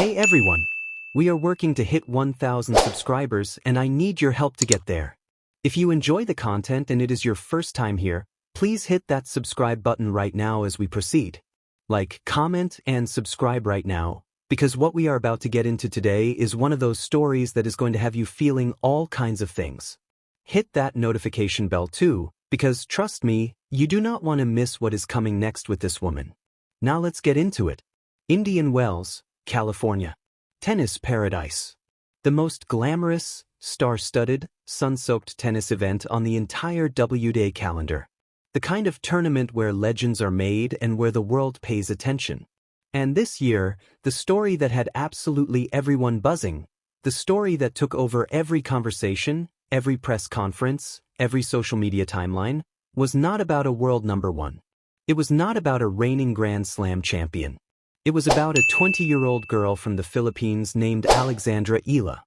Hey everyone! We are working to hit 1,000 subscribers and I need your help to get there. If you enjoy the content and it is your first time here, please hit that subscribe button right now as we proceed. Like, comment, and subscribe right now, because what we are about to get into today is one of those stories that is going to have you feeling all kinds of things. Hit that notification bell too, because trust me, you do not want to miss what is coming next with this woman. Now let's get into it. Indian Wells, California. Tennis paradise. The most glamorous, star-studded, sun-soaked tennis event on the entire WTA calendar. The kind of tournament where legends are made and where the world pays attention. And this year, the story that had absolutely everyone buzzing, the story that took over every conversation, every press conference, every social media timeline, was not about a world number one. It was not about a reigning Grand Slam champion. It was about a 20-year-old girl from the Philippines named Alexandra Eala.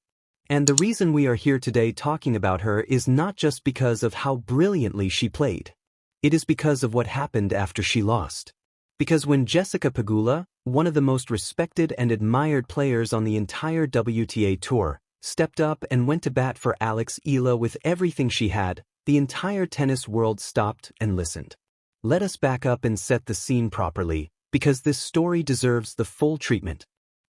And the reason we are here today talking about her is not just because of how brilliantly she played. It is because of what happened after she lost. Because when Jessica Pegula, one of the most respected and admired players on the entire WTA tour, stepped up and went to bat for Alex Eala with everything she had, the entire tennis world stopped and listened. Let us back up and set the scene properly, because this story deserves the full treatment.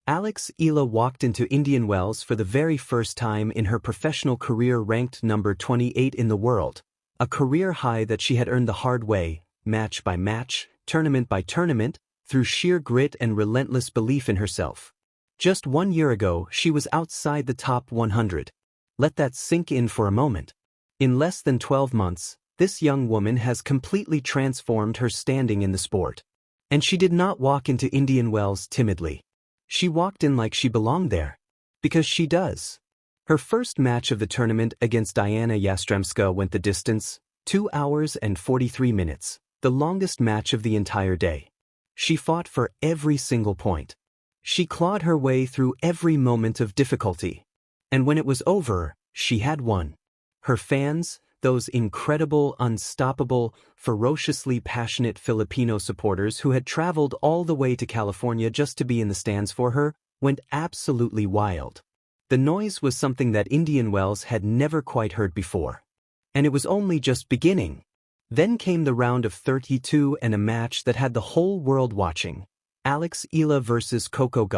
Alex Eala walked into Indian Wells for the very first time in her professional career ranked number 28 in the world, a career high that she had earned the hard way, match by match, tournament by tournament, through sheer grit and relentless belief in herself. Just 1 year ago, she was outside the top 100. Let that sink in for a moment. In less than 12 months, this young woman has completely transformed her standing in the sport. And she did not walk into Indian Wells timidly. She walked in like she belonged there. Because she does. Her first match of the tournament against Diana Yastremska went the distance, 2 hours and 43 minutes, the longest match of the entire day. She fought for every single point. She clawed her way through every moment of difficulty. And when it was over, she had won. Her fans, those incredible, unstoppable, ferociously passionate Filipino supporters who had traveled all the way to California just to be in the stands for her, went absolutely wild. The noise was something that Indian Wells had never quite heard before. And it was only just beginning. Then came the round of 32 and a match that had the whole world watching. Alex Eala versus Coco,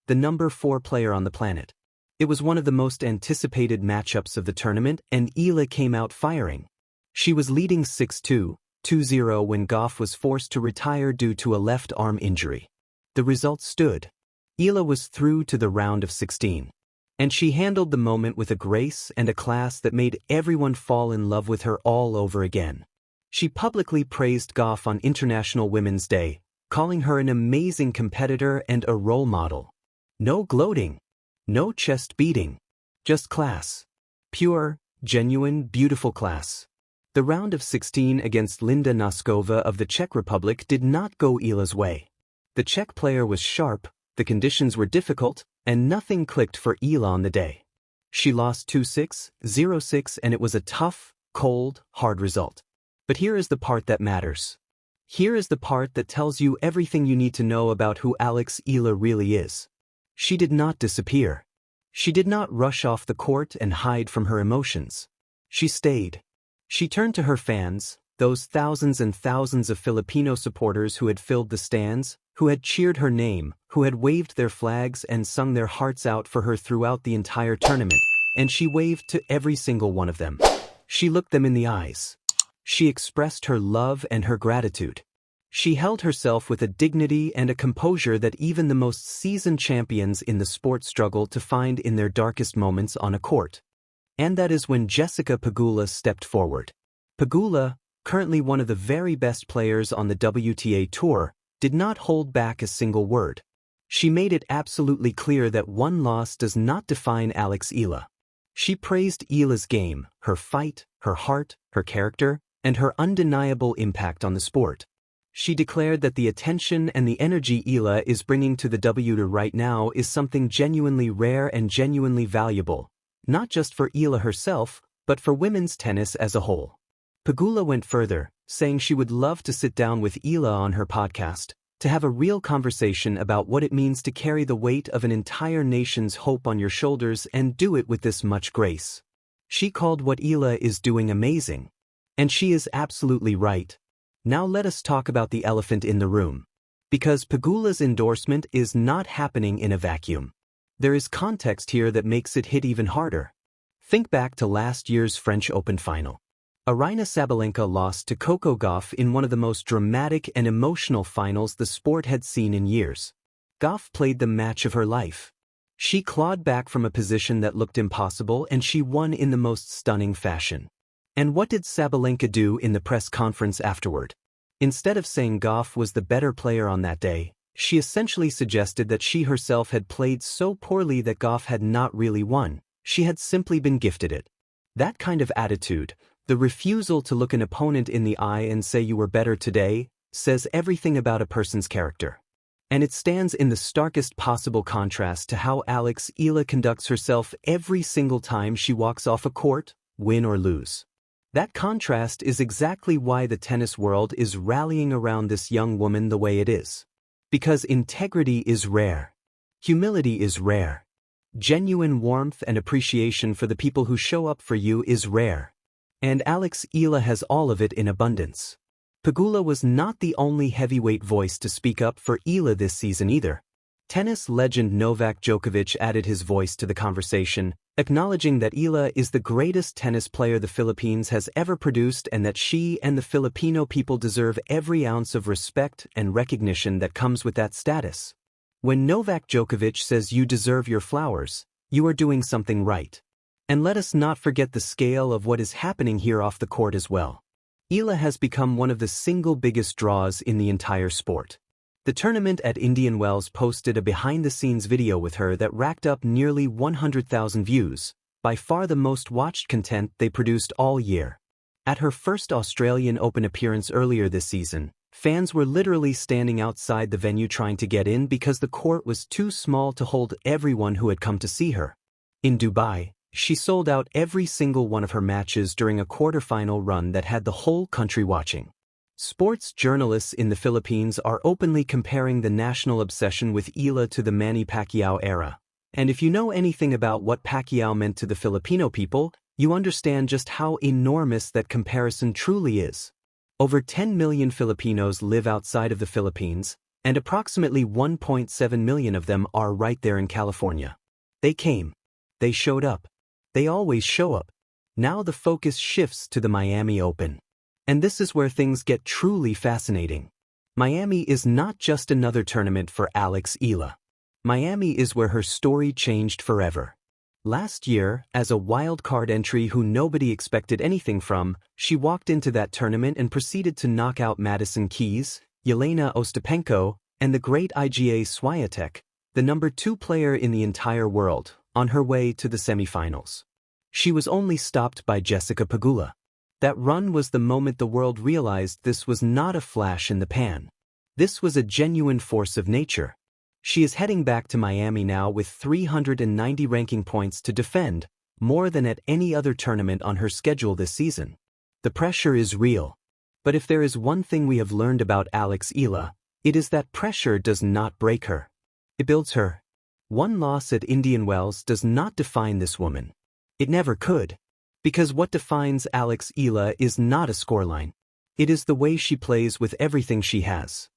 the number 4 player on the planet. It was one of the most anticipated matchups of the tournament, and Eala came out firing. She was leading 6-2, 2-0 when Goff was forced to retire due to a left arm injury. The result stood. Eala was through to the round of 16. And she handled the moment with a grace and a class that made everyone fall in love with her all over again. She publicly praised Goff on International Women's Day, calling her an amazing competitor and a role model. No gloating. No chest beating. Just class. Pure, genuine, beautiful class. The round of 16 against Linda Noskova of the Czech Republic did not go Eala's way. The Czech player was sharp, the conditions were difficult, and nothing clicked for Eala on the day. She lost 2-6, 0-6, and it was a tough, cold, hard result. But here is the part that matters. Here is the part that tells you everything you need to know about who Alex Eala really is. She did not disappear. She did not rush off the court and hide from her emotions. She stayed. She turned to her fans, those thousands and thousands of Filipino supporters who had filled the stands, who had cheered her name, who had waved their flags and sung their hearts out for her throughout the entire tournament, and she waved to every single one of them. She looked them in the eyes. She expressed her love and her gratitude. She held herself with a dignity and a composure that even the most seasoned champions in the sport struggle to find in their darkest moments on a court. And that is when Jessica Pegula stepped forward. Pegula, currently one of the very best players on the WTA tour, did not hold back a single word. She made it absolutely clear that one loss does not define Alex Eala. She praised Eala's game, her fight, her heart, her character, and her undeniable impact on the sport. She declared that the attention and the energy Eala is bringing to the WTA right now is something genuinely rare and genuinely valuable, not just for Eala herself, but for women's tennis as a whole. Pegula went further, saying she would love to sit down with Eala on her podcast, To have a real conversation about what it means to carry the weight of an entire nation's hope on your shoulders and do it with this much grace. She called what Eala is doing amazing. And she is absolutely right. Now let us talk about the elephant in the room. Because Pegula's endorsement is not happening in a vacuum. There is context here that makes it hit even harder. Think back to last year's French Open final. Aryna Sabalenka lost to Coco in one of the most dramatic and emotional finals the sport had seen in years. Gauff played the match of her life. She clawed back from a position that looked impossible and she won in the most stunning fashion. And what did Sabalenka do in the press conference afterward? Instead of saying Gauff was the better player on that day, she essentially suggested that she herself had played so poorly that Gauff had not really won, she had simply been gifted it. That kind of attitude, the refusal to look an opponent in the eye and say you were better today, says everything about a person's character. And it stands in the starkest possible contrast to how Eala conducts herself every single time she walks off a court, win or lose. That contrast is exactly why the tennis world is rallying around this young woman the way it is. Because integrity is rare. Humility is rare. Genuine warmth and appreciation for the people who show up for you is rare. And Eala has all of it in abundance. Pegula was not the only heavyweight voice to speak up for Eala this season either. Tennis legend Novak Djokovic added his voice to the conversation, acknowledging that Eala is the greatest tennis player the Philippines has ever produced and that she and the Filipino people deserve every ounce of respect and recognition that comes with that status. When Novak Djokovic says you deserve your flowers, you are doing something right. And let us not forget the scale of what is happening here off the court as well. Eala has become one of the single biggest draws in the entire sport. The tournament at Indian Wells posted a behind-the-scenes video with her that racked up nearly 100,000 views, by far the most watched content they produced all year. At her first Australian Open appearance earlier this season, fans were literally standing outside the venue trying to get in because the court was too small to hold everyone who had come to see her. In Dubai, she sold out every single one of her matches during a quarterfinal run that had the whole country watching. Sports journalists in the Philippines are openly comparing the national obsession with Eala to the Manny Pacquiao era. And if you know anything about what Pacquiao meant to the Filipino people, you understand just how enormous that comparison truly is. Over 10 million Filipinos live outside of the Philippines, and approximately 1.7 million of them are right there in California. They came. They showed up. They always show up. Now the focus shifts to the Miami Open. And this is where things get truly fascinating. Miami is not just another tournament for Eala. Miami is where her story changed forever. Last year, as a wild card entry who nobody expected anything from, she walked into that tournament and proceeded to knock out Madison Keys, Yelena Ostapenko, and the great Iga Swiatek, the number 2 player in the entire world, on her way to the semifinals. She was only stopped by Jessica Pegula. That run was the moment the world realized this was not a flash in the pan. This was a genuine force of nature. She is heading back to Miami now with 390 ranking points to defend, more than at any other tournament on her schedule this season. The pressure is real. But if there is one thing we have learned about Eala, it is that pressure does not break her. It builds her. One loss at Indian Wells does not define this woman. It never could. Because what defines Eala is not a scoreline. It is the way she plays with everything she has.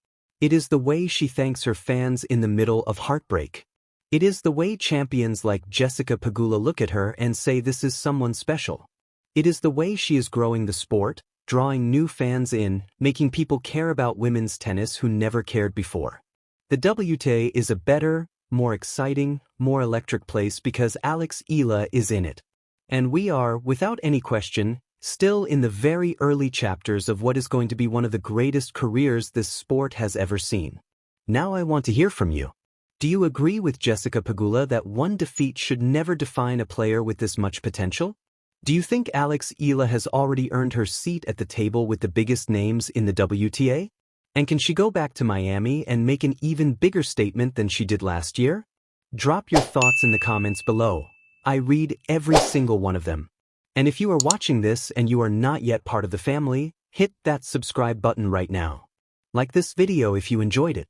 It is the way she thanks her fans in the middle of heartbreak. It is the way champions like Jessica Pegula look at her and say this is someone special. It is the way she is growing the sport, drawing new fans in, making people care about women's tennis who never cared before. The WTA is a better, more exciting, more electric place because Eala is in it. And we are, without any question, still in the very early chapters of what is going to be one of the greatest careers this sport has ever seen. Now I want to hear from you. Do you agree with Jessica Pegula that one defeat should never define a player with this much potential? Do you think Eala has already earned her seat at the table with the biggest names in the WTA? And can she go back to Miami and make an even bigger statement than she did last year? Drop your thoughts in the comments below. I read every single one of them. And if you are watching this and you are not yet part of the family, hit that subscribe button right now. Like this video if you enjoyed it.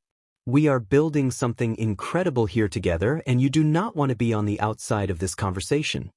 We are building something incredible here together and you do not want to be on the outside of this conversation.